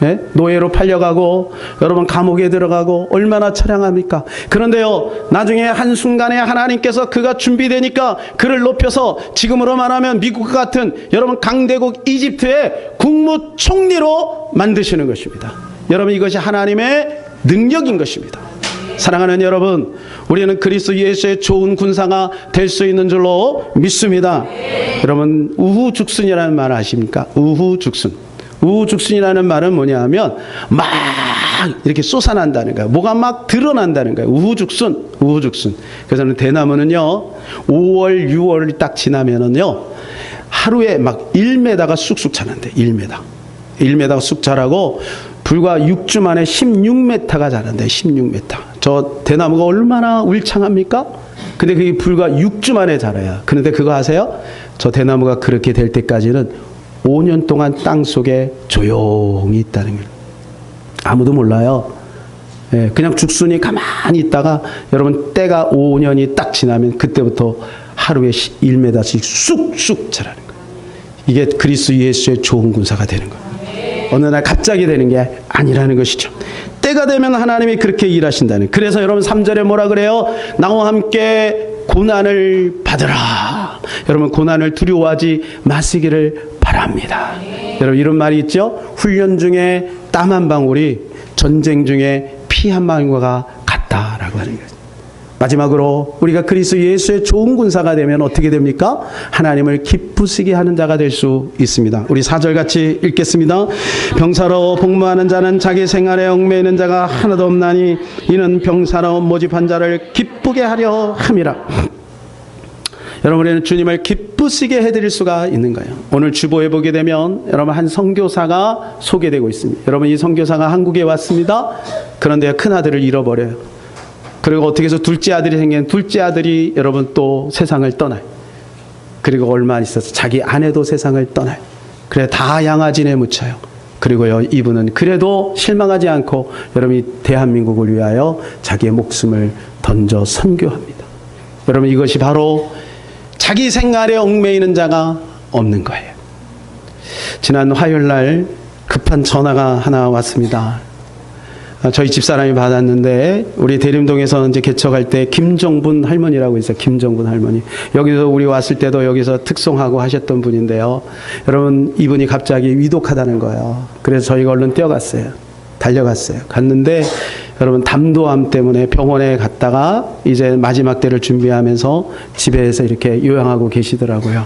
예? 노예로 팔려가고 여러분 감옥에 들어가고 얼마나 처량합니까? 그런데요, 나중에 한순간에 하나님께서 그가 준비되니까 그를 높여서 지금으로 말하면 미국 같은 여러분 강대국 이집트의 국무총리로 만드시는 것입니다. 여러분, 이것이 하나님의 능력인 것입니다. 사랑하는 여러분, 우리는 그리스도 예수의 좋은 군사가 될 수 있는 줄로 믿습니다. 여러분, 우후죽순이라는 말 아십니까? 우후죽순. 우후죽순이라는 말은 뭐냐면 막 이렇게 솟아난다는 거예요. 뭐가 막 드러난다는 거예요. 우후죽순, 우후죽순. 그래서 대나무는요, 5월, 6월 딱 지나면은요, 하루에 막 1m가 쑥쑥 자란대. 1m가 쑥 자라고 불과 6주 만에 16m가 자란대. 16m. 저 대나무가 얼마나 울창합니까? 근데 그게 불과 6주 만에 자라요. 그런데 그거 아세요? 저 대나무가 그렇게 될 때까지는 5년 동안 땅 속에 조용히 있다는 거예요. 아무도 몰라요. 예, 그냥 죽순이 가만히 있다가 여러분 때가 5년이 딱 지나면 그때부터 하루에 1m씩 쑥쑥 자라는 거예요. 이게 그리스도 예수의 좋은 군사가 되는 거예요. 어느 날 갑자기 되는 게 아니라는 것이죠. 때가 되면 하나님이 그렇게 일하신다는. 그래서 여러분 3절에 뭐라 그래요? 나와 함께 고난을 받으라. 여러분, 고난을 두려워하지 마시기를 바랍니다. 여러분, 이런 말이 있죠? 훈련 중에 땀 한 방울이 전쟁 중에 피 한 방울과 같다라고 하는 거죠. 마지막으로 우리가 그리스도 예수의 좋은 군사가 되면 어떻게 됩니까? 하나님을 기쁘시게 하는 자가 될 수 있습니다. 우리 4절 같이 읽겠습니다. 병사로 복무하는 자는 자기 생활에 얽매이는 자가 하나도 없나니 이는 병사로 모집한 자를 기쁘게 하려 함이라. 여러분, 우리는 주님을 기쁘시게 해드릴 수가 있는 거예요. 오늘 주보에 보게 되면 여러분 한 선교사가 소개되고 있습니다. 여러분, 이 선교사가 한국에 왔습니다. 그런데 큰아들을 잃어버려요. 그리고 어떻게 해서 둘째 아들이 생긴 둘째 아들이 여러분 또 세상을 떠나요. 그리고 얼마 있어서 자기 아내도 세상을 떠나요. 그래 다 양아진에 묻혀요. 그리고요, 이분은 그래도 실망하지 않고 여러분이 대한민국을 위하여 자기의 목숨을 던져 선교합니다. 여러분, 이것이 바로 자기 생활에 얽매이는 자가 없는 거예요. 지난 화요일 날 급한 전화가 하나 왔습니다. 저희 집사람이 받았는데, 우리 대림동에서 이제 개척할 때 김정분 할머니라고 있어요. 김정분 할머니. 여기서 우리 왔을 때도 여기서 특송하고 하셨던 분인데요. 여러분, 이분이 갑자기 위독하다는 거예요. 그래서 저희가 얼른 뛰어갔어요. 달려갔어요. 갔는데 여러분 담도암 때문에 병원에 갔다가 이제 마지막 때를 준비하면서 집에서 이렇게 요양하고 계시더라고요.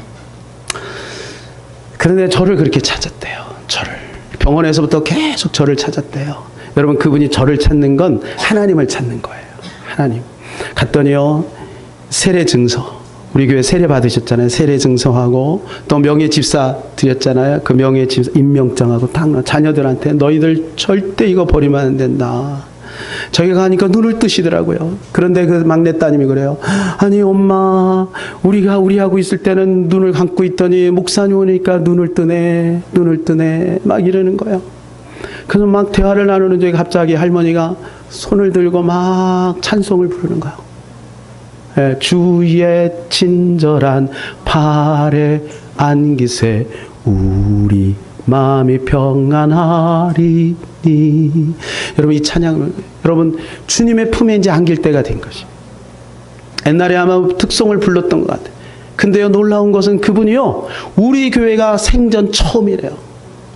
그런데 저를 그렇게 찾았대요. 저를. 병원에서부터 계속 저를 찾았대요. 여러분 그분이 저를 찾는 건 하나님을 찾는 거예요. 하나님. 갔더니요. 세례 증서. 우리 교회 세례 받으셨잖아요. 세례 증서하고 또 명예 집사 드렸잖아요. 그 명예 집사 임명장하고 딱 자녀들한테 너희들 절대 이거 버리면 안 된다. 저기 가니까 눈을 뜨시더라고요. 그런데 그 막내 따님이 그래요. 아니 엄마 우리하고 있을 때는 눈을 감고 있더니 목사님 오니까 눈을 뜨네 막 이러는 거예요. 그래서 막 대화를 나누는 중에 갑자기 할머니가 손을 들고 막 찬송을 부르는 거예요. 주의 친절한 팔에 안기세 우리 마음이 평안하리니. 여러분 이 찬양을 여러분 주님의 품에 이제 안길 때가 된 것이. 옛날에 아마 특송을 불렀던 것 같아요. 근데요 놀라운 것은 그분이요 우리 교회가 생전 처음이래요.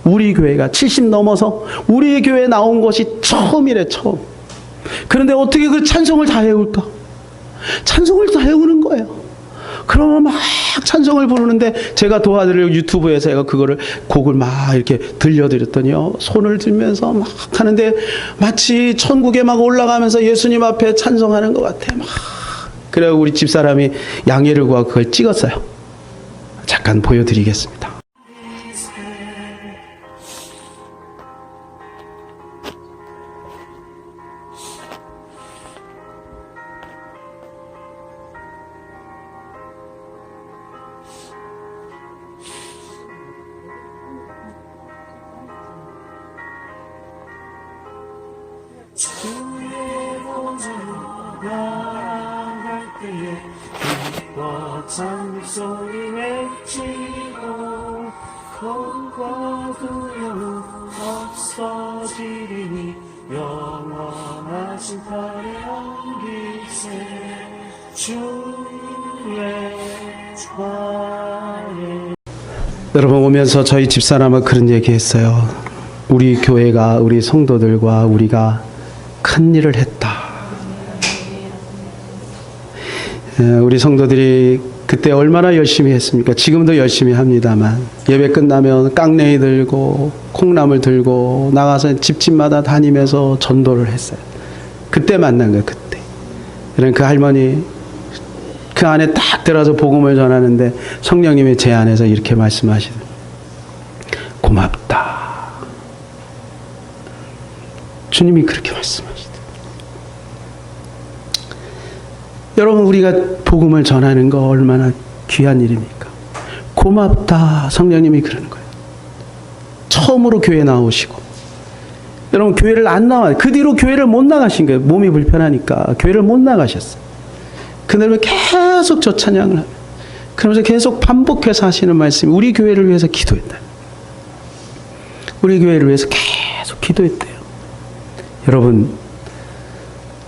우리 교회가 70 넘어서 우리 교회에 나온 것이 처음이래 처음. 그런데 어떻게 그 찬송을 다 외울까? 찬송을 다 외우는 거예요. 그러면 막 찬송을 부르는데 제가 도와드리려고 유튜브에서 제가 그거를 곡을 막 이렇게 들려드렸더니요 손을 들면서 막 하는데 마치 천국에 막 올라가면서 예수님 앞에 찬송하는 것 같아. 막 그래서 우리 집사람이 양해를 구하고 그걸 찍었어요. 잠깐 보여드리겠습니다. 주의 보좌로 나아갈 때에 기뻐 찬송이 외치고 걱과 두려움 없어지리니 영원하신 팔에 안기세 주의 팔에. 여러분 오면서 저희 집사람은 그런 얘기했어요. 우리 교회가 우리 성도들과 우리가 큰 일을 했다. 우리 성도들이 그때 얼마나 열심히 했습니까? 지금도 열심히 합니다만 예배 끝나면 깡레이 들고 콩나물 들고 나가서 집집마다 다니면서 전도를 했어요. 그때 만난 거예요. 그때. 그 할머니 그 안에 딱 들어서 복음을 전하는데 성령님이 제 안에서 이렇게 말씀하시더라고요. 고맙다. 주님이 그렇게 말씀하시더라고요. 여러분 우리가 복음을 전하는 거 얼마나 귀한 일입니까? 고맙다. 성령님이 그러는 거예요. 처음으로 교회 나오시고 여러분 교회를 안 나와요. 그 뒤로 교회를 못 나가신 거예요. 몸이 불편하니까 교회를 못 나가셨어요. 그날은 계속 저 찬양을 하고 그러면서 계속 반복해서 하시는 말씀이 우리 교회를 위해서 기도했다. 우리 교회를 위해서 계속 기도했대요. 여러분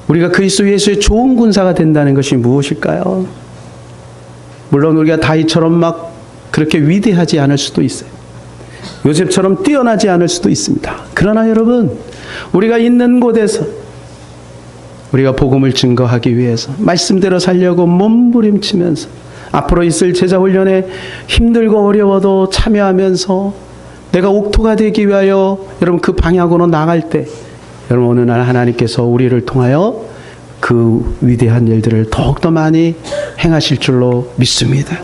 우리가 그리스도 예수의 좋은 군사가 된다는 것이 무엇일까요? 물론 우리가 다윗처럼 막 그렇게 위대하지 않을 수도 있어요. 요셉처럼 뛰어나지 않을 수도 있습니다. 그러나 여러분 우리가 있는 곳에서 우리가 복음을 증거하기 위해서 말씀대로 살려고 몸부림치면서 앞으로 있을 제자훈련에 힘들고 어려워도 참여하면서 내가 옥토가 되기 위하여 여러분 그 방향으로 나갈 때 여러분 어느 날 하나님께서 우리를 통하여 그 위대한 일들을 더욱더 많이 행하실 줄로 믿습니다.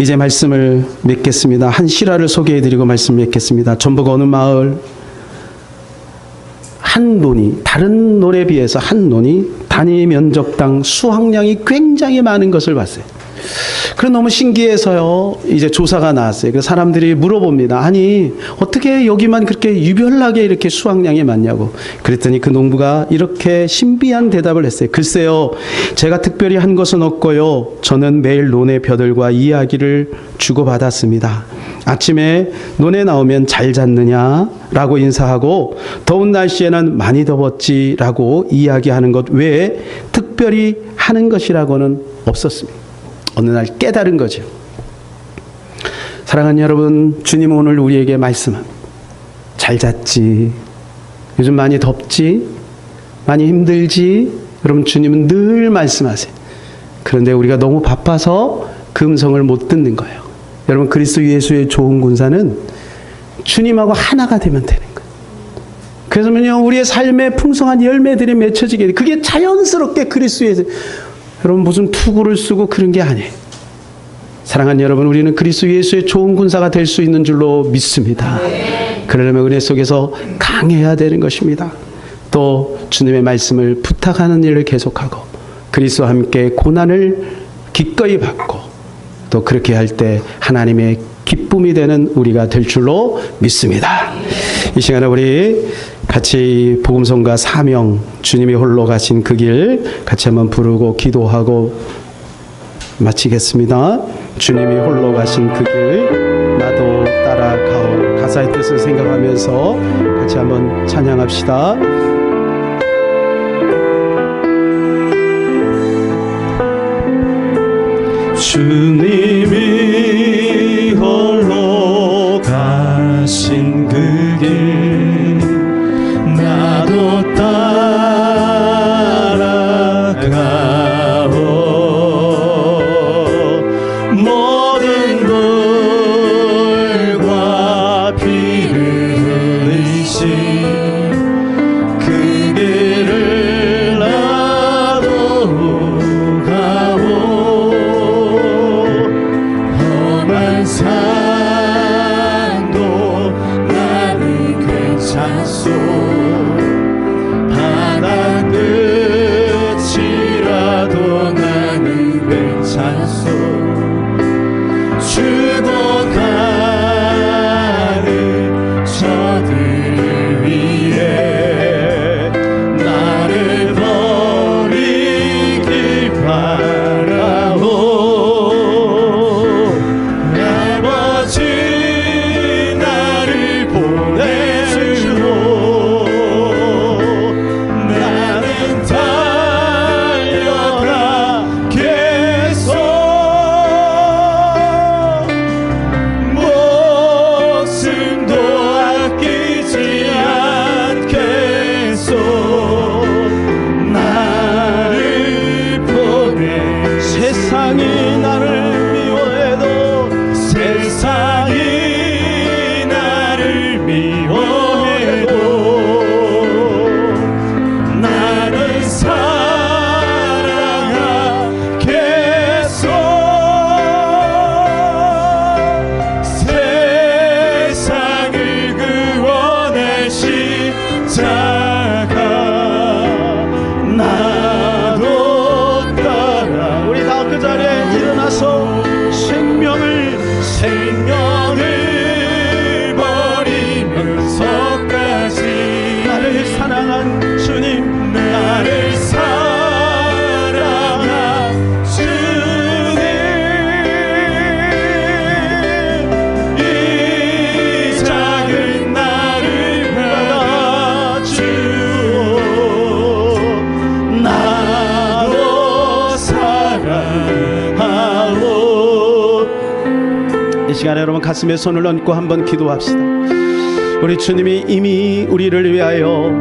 이제 말씀을 맺겠습니다. 한 실화를 소개해드리고 말씀 맺겠습니다. 전북 어느 마을 한 논이 다른 논에 비해서 한 논이 단위 면적당 수확량이 굉장히 많은 것을 봤어요. 그래 너무 신기해서요. 이제 조사가 나왔어요. 그 사람들이 물어봅니다. 아니 어떻게 여기만 그렇게 유별나게 이렇게 수확량이 많냐고. 그랬더니 그 농부가 이렇게 신비한 대답을 했어요. 글쎄요, 제가 특별히 한 것은 없고요. 저는 매일 논의 벼들과 이야기를 주고받았습니다. 아침에 논에 나오면 잘 잤느냐라고 인사하고 더운 날씨에는 많이 더웠지라고 이야기하는 것 외에 특별히 하는 것이라고는 없었습니다. 어느 날 깨달은 거죠. 사랑하는 여러분, 주님은 오늘 우리에게 말씀합니다. 잘 잤지? 요즘 많이 덥지? 많이 힘들지? 여러분 주님은 늘 말씀하세요. 그런데 우리가 너무 바빠서 그 음성을 못 듣는 거예요. 여러분 그리스도 예수의 좋은 군사는 주님하고 하나가 되면 되는 거예요. 그래서면요 우리의 삶에 풍성한 열매들이 맺혀지게 돼. 그게 자연스럽게 그리스도의 여러분 무슨 투구를 쓰고 그런 게 아니에요. 사랑하는 여러분 우리는 그리스도 예수의 좋은 군사가 될 수 있는 줄로 믿습니다. 그러려면 은혜 속에서 강해야 되는 것입니다. 또 주님의 말씀을 부탁하는 일을 계속하고 그리스도와 함께 고난을 기꺼이 받고 또 그렇게 할 때 하나님의 기쁨이 되는 우리가 될 줄로 믿습니다. 이 시간에 우리 같이 복음성과 사명, 주님이 홀로 가신 그 길 같이 한번 부르고 기도하고 마치겠습니다. 주님이 홀로 가신 그 길 나도 따라가오. 가사의 뜻을 생각하면서 같이 한번 찬양합시다. 주님이 홀로 가신 그 길 나도 따라가오. 모든 돌과 피를 흘리신 그 길을 나도 가오. 험한 산도 나는 괜찮소. 바다 끝이라도 나는 괜찮소. 죽어가는 저들을 위해 나를 버리길 바라오. 아버지 나를 보내주오. 나는 달려가겠소. 목숨도 아끼지 않겠소. 나를 보내. 세상이 나를 미워해도 세상이 나를 미워해도 나는 사랑하겠소. 세상을 구원의 십자가 나도 따라. 우리 다 그 자리에 일어나서 생명을 버리면서까지 나를 사랑한 주님, 나를 사랑한 주님, 이 작은 나를 받아주오. 나도 사랑하오. 이 시간에 여러분 가슴에 손을 얹고 한번 기도합시다. 우리 주님이 이미 우리를 위하여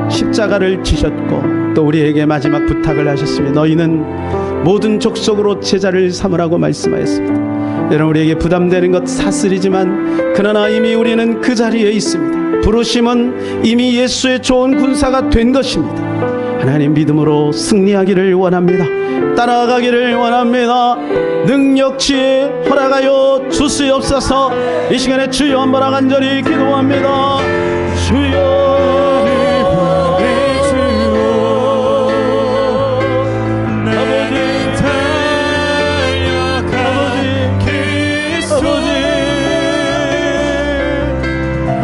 십자가를 지셨고 또 우리에게 마지막 부탁을 하셨습니다. 너희는 모든 족속으로 제자를 삼으라고 말씀하였습니다. 여러분 우리에게 부담되는 것 사슬이지만 그러나 이미 우리는 그 자리에 있습니다. 부르심은 이미 예수의 좋은 군사가 된 것입니다. 하나님 믿음으로 승리하기를 원합니다. 따라가기를 원합니다. 능력 지혜 허락하여 주시옵소서. 이 시간에 주여 한번 간절히 기도합니다. 주여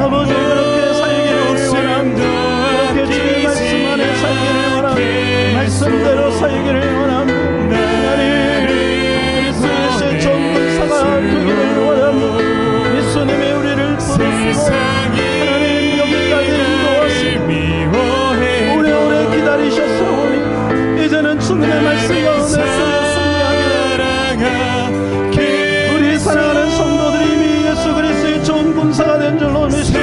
아버지 그렇게 살기를 원합니다. 그렇게 주의 말씀 안에 살기를 원합니다. 말씀대로 살기를 원합니다. 하나님 그리스도의 좋은 군사가 되기를 원합니다. 예수님이 우리를 부르시고 하나님 여기까지 인도하시고 오래오래 기다리셨사오니 이제는 주님의 말씀 가운데 승리하기를 우리 사랑하는 성도들이 이미 예수 그리스도의 좋은 군사가 된 줄로 믿습니다.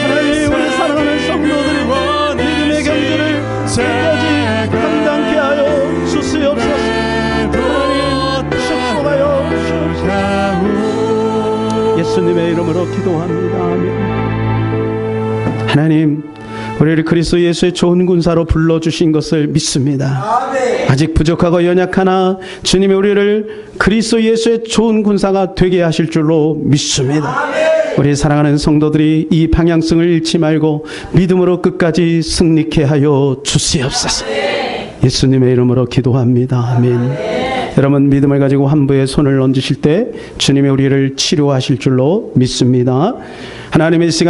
하나님 우리 사랑하는 성도들이 예수님의 이름으로 기도합니다. 아멘. 하나님, 우리를 그리스도 예수의 좋은 군사로 불러주신 것을 믿습니다. 아직 부족하고 연약하나 주님이 우리를 그리스도 예수의 좋은 군사가 되게 하실 줄로 믿습니다. 우리 사랑하는 성도들이 이 방향성을 잃지 말고 믿음으로 끝까지 승리케 하여 주시옵소서. 예수님의 이름으로 기도합니다. 아멘. 여러분, 믿음을 가지고 환부에 손을 얹으실 때 주님이 우리를 치료하실 줄로 믿습니다. 하나님의 시간